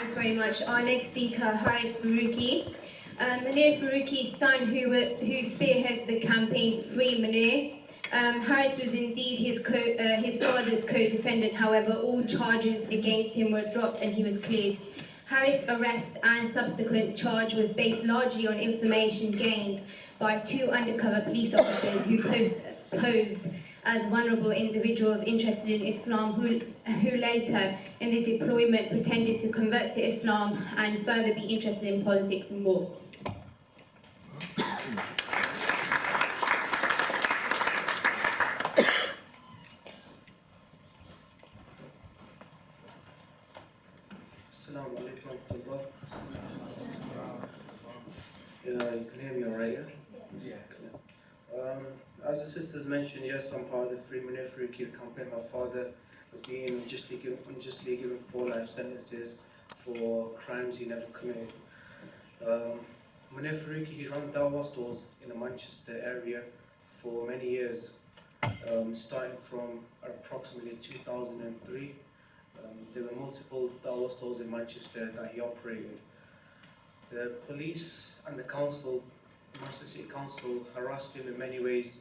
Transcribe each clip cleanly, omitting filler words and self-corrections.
Thanks very much. Our next speaker, Farooqi. Munir Farouqi's son, who spearheads the campaign Free Munir. Haris was indeed his father's co-defendant. However, all charges against him were dropped and he was cleared. Haris' arrest and subsequent charge was based largely on information gained by two undercover police officers who posed as vulnerable individuals interested in Islam who later in the deployment pretended to convert to Islam and further be interested in politics and war. Assalamu alaikum wa rahmatullah. You can hear me all right, yeah? As the sisters mentioned, yes, I'm part of the Free Munir Farouqi campaign. My father was being unjustly given 4 life sentences for crimes he never committed. Munir Farouqi, he ran dawah stores in the Manchester area for many years, starting from approximately 2003. There were multiple dawah stores in Manchester that he operated. The police and the council, Manchester City Council, harassed him in many ways,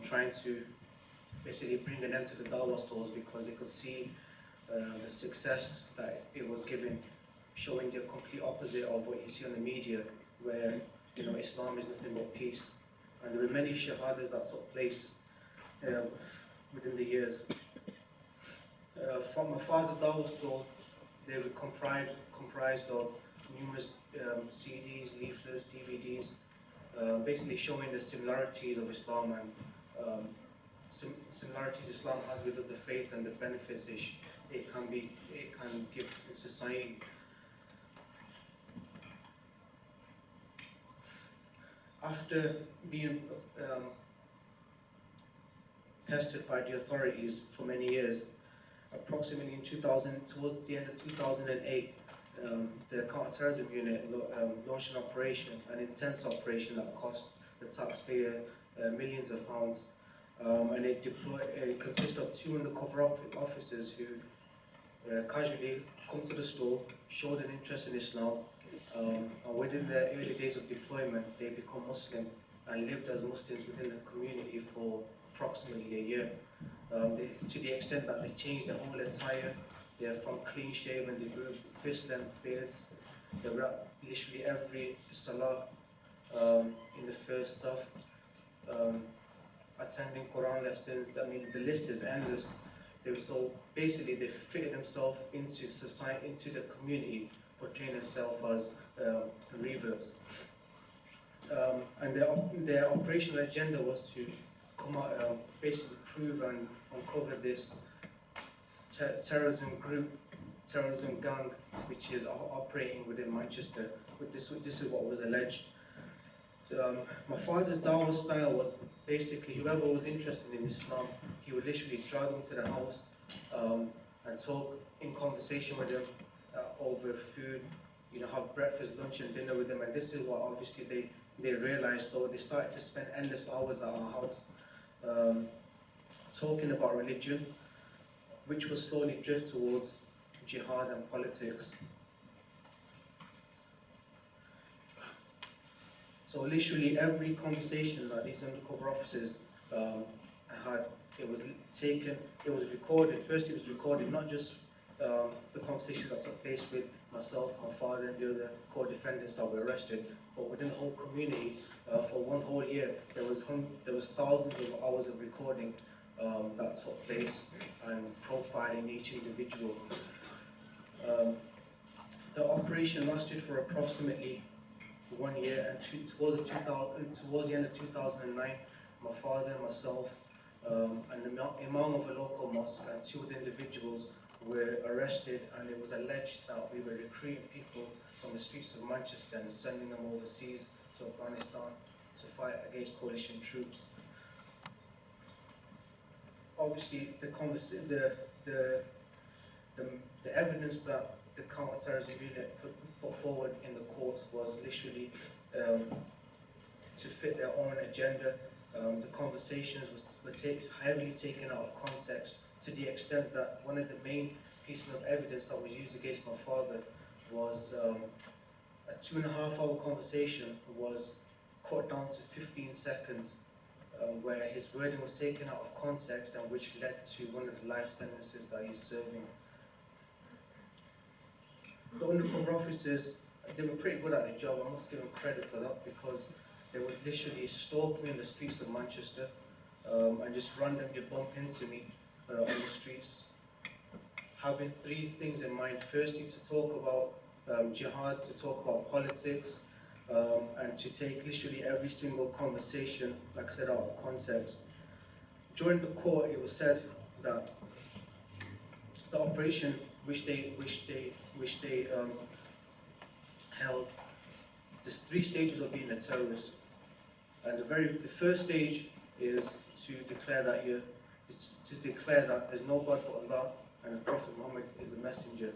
trying to basically bring an end to the dawah stores because they could see the success that it was giving, showing the complete opposite of what you see on the media, where Islam is nothing but peace. And there were many shahadas that took place within the years. From my father's dawah store, they were comprised of numerous CDs, leaflets, DVDs, basically showing the similarities of Islam and similarities Islam has with other faiths and the benefits it can give in society. After being pestered by the authorities for many years, approximately in 2000, towards the end of 2008, the counter-terrorism unit launched an operation, an intense operation that cost the taxpayer millions of pounds, and it consists of 2 undercover officers who casually come to the store, showed an interest in Islam, and within the early days of deployment, they become Muslim and lived as Muslims within the community for approximately a year. To the extent that they changed their whole attire. They're from clean shaven, they grew fist-length beards. They were at literally every salah in the first stuff, attending Quran lessons. I mean, the list is endless. They fitted themselves into society, into the community, portraying themselves as reverts. And their operational agenda was to come out, basically prove and uncover this terrorism gang, which is operating within Manchester. This is what was alleged. My father's dawah style was basically whoever was interested in Islam, he would literally drag them to the house and talk in conversation with them over food, have breakfast, lunch and dinner with them. And this is what obviously they realized, so they started to spend endless hours at our house talking about religion, which will slowly drift towards jihad and politics. So literally every conversation that these undercover officers had, it was recorded. First it was recorded, not just the conversations that took place with myself, my father and the other co-defendants that were arrested, but within the whole community, for one whole year, there was thousands of hours of recording that took place and profiling each individual. The operation lasted for approximately 1 year, and towards the end of 2009, my father, myself, and the imam of a local mosque and 2 other individuals were arrested, and it was alleged that we were recruiting people from the streets of Manchester and sending them overseas to Afghanistan to fight against coalition troops. Obviously, the evidence that the counter-terrorism unit put forward in the courts was literally to fit their own agenda. The conversations were heavily taken out of context, to the extent that one of the main pieces of evidence that was used against my father was a 2.5-hour conversation was cut down to 15 seconds, where his wording was taken out of context and which led to one of the life sentences that he's serving. The undercover officers, they were pretty good at their job. I must give them credit for that, because they would literally stalk me in the streets of Manchester and just randomly bump into me on the streets, having three things in mind. Firstly, to talk about jihad, to talk about politics, and to take literally every single conversation, like I said, out of context. During the court, it was said that the operation which they held, there's 3 stages of being a terrorist, and the first stage is to declare that there's no God but Allah and the Prophet Muhammad is the messenger.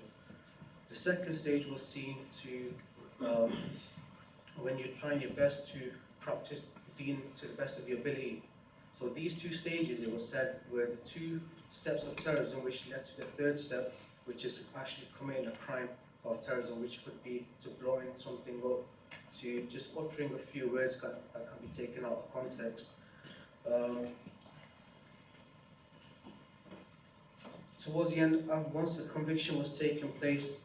The second stage was seen to when you're trying your best to practice deen to the best of your ability. So these 2 stages, it was said, were the 2 steps of terrorism which led to the third step, which is actually committing a crime of terrorism, which could be to blowing something up, to just uttering a few words that can be taken out of context. Towards the end, once the conviction was taking place,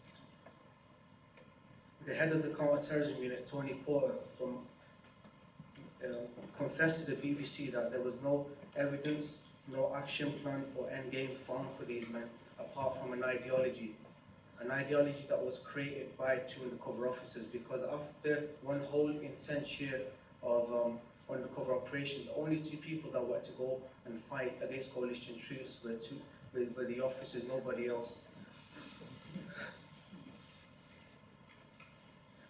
the head of the counter-terrorism unit, Tony Porter, confessed to the BBC that there was no evidence, no action plan or end game found for these men, apart from an ideology that was created by 2 undercover officers, because after one whole intense year of undercover operation, the only 2 people that were to go and fight against coalition troops were the officers, nobody else.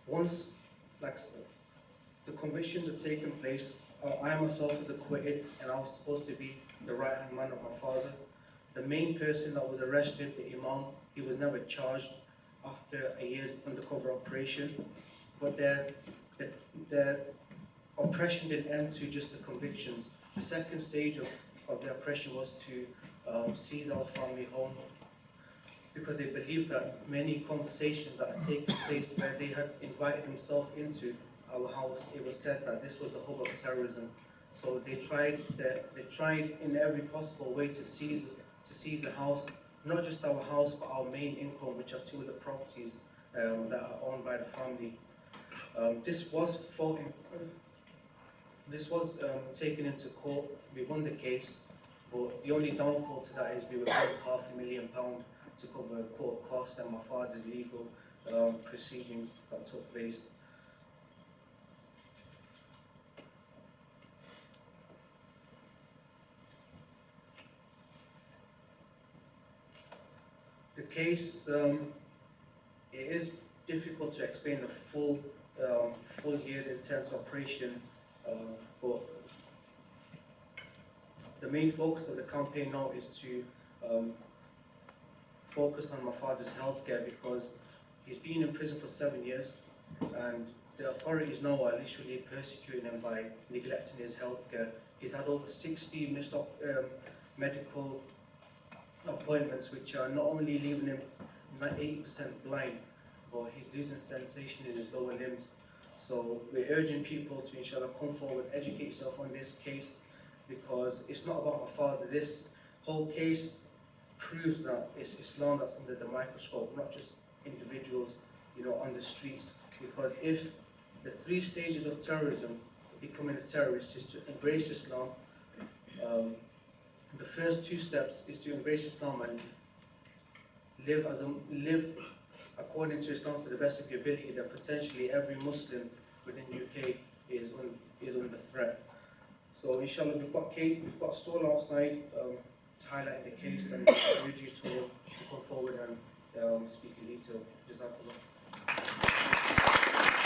Once the convictions had taken place, I myself was acquitted, and I was supposed to be the right-hand man of my father. The main person that was arrested, the Imam, he was never charged after a year's undercover operation, but the oppression didn't end to just the convictions. The second stage of the oppression was to seize our family home, because they believed that many conversations that had taken place where they had invited themselves into our house, it was said that this was the hub of terrorism. So they tried in every possible way to seize the house, not just our house, but our main income, which are 2 of the properties that are owned by the family. This was taken into court. We won the case, but the only downfall to that is we were paid £500,000 to cover court costs and my father's legal proceedings that took place. The case, it is difficult to explain the full year's intense operation, but the main focus of the campaign now is to focus on my father's healthcare, because he's been in prison for 7 years, and the authorities now are literally persecuting him by neglecting his healthcare. He's had over 60 missed medical appointments, which are not only leaving him 80% blind, but he's losing sensation in his lower limbs. So we're urging people to, inshallah, come forward, educate yourself on this case, because it's not about my father. This whole case proves that it's Islam that's under the microscope, not just individuals, on the streets. Because if the 3 stages of terrorism, becoming a terrorist, is to embrace Islam, the first 2 steps is to embrace Islam and live according to Islam to the best of your ability, then potentially every Muslim within the UK is under threat. So inshallah, we've got a stall outside highlighting the case, and I urge you to come forward and speak in detail. Jazakallah.